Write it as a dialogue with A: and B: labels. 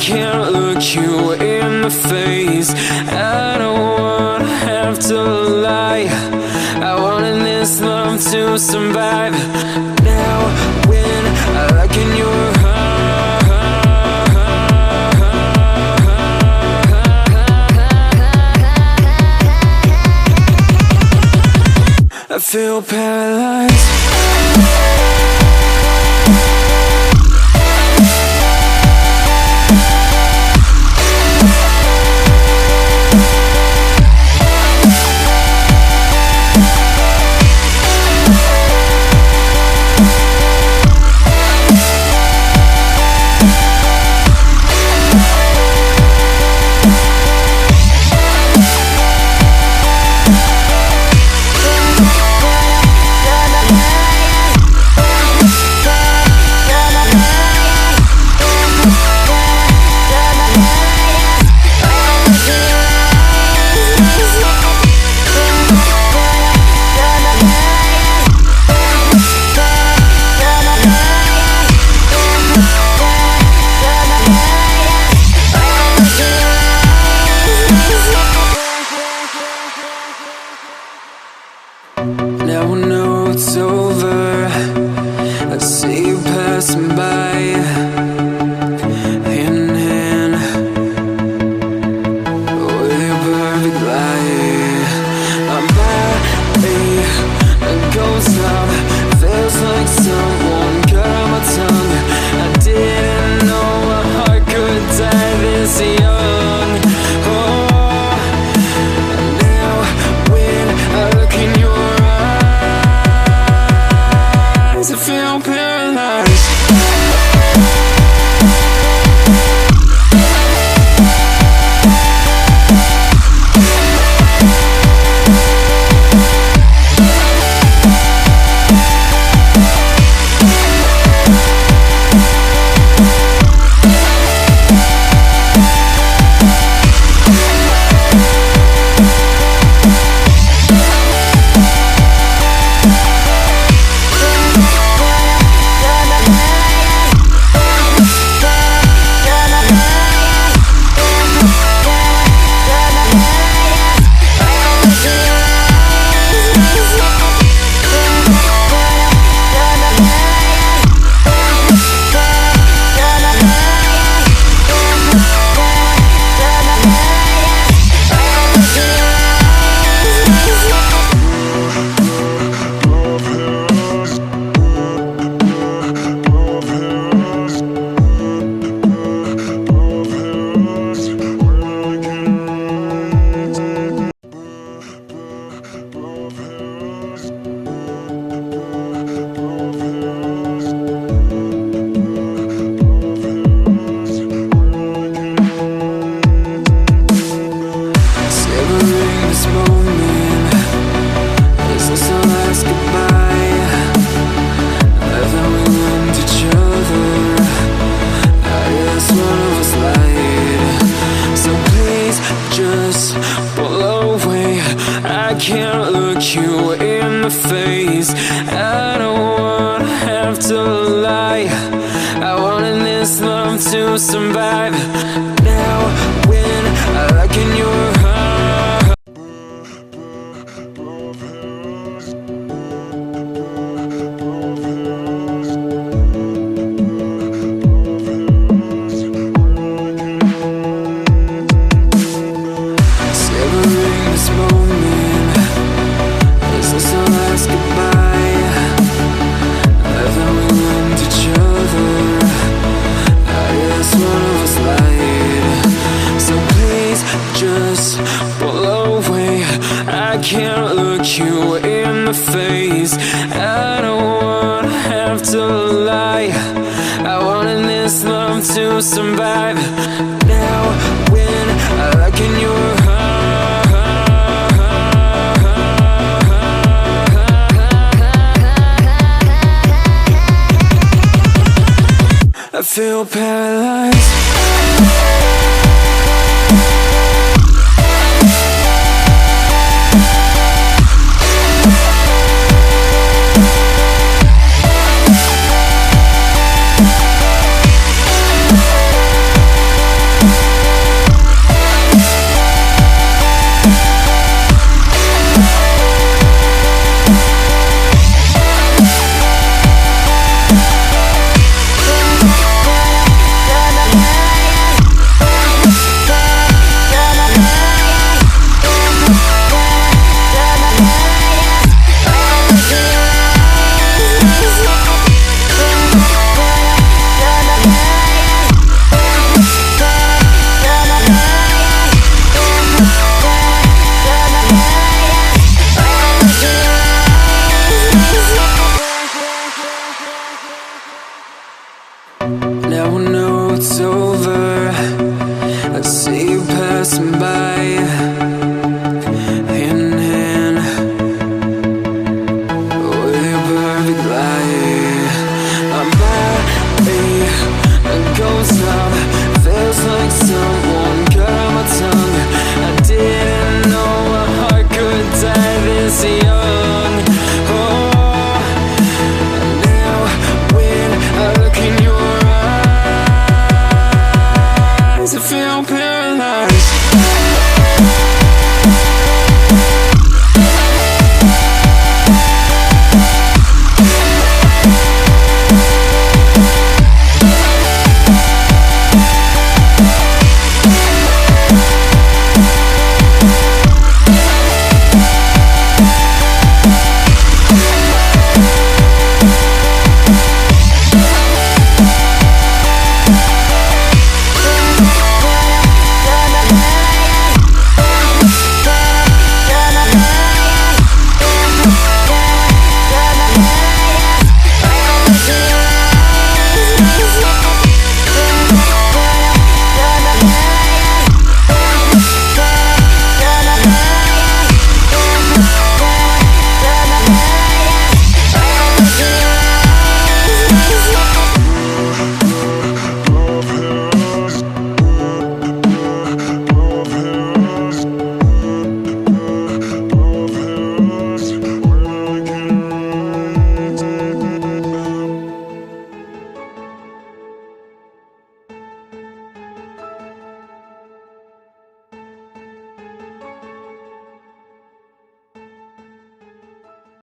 A: can't look you in the face. I don't wanna have to lie. I wanted this love to survive. Now when I look in your I feel paralyzed. Now I know it's over. I see you passing by, hand in hand, with your perfect light. My body goes numb. Feels like someone cut my tongue. I didn't know a heart could die this young. Oh, now when I look in your I feel paralyzed. I can't look you in the face. I don't wanna have to lie. I wanted this love to survive. Now when I look in your heart, savoring this moment. Is this our last goodbye? I thought we loved each other. I guess one of us lied. So please just pull away. I can't look you in the face. I don't wanna have to lie. I wanted this love to survive. Now when I look in your I feel paralyzed. it's over. I see you passing by.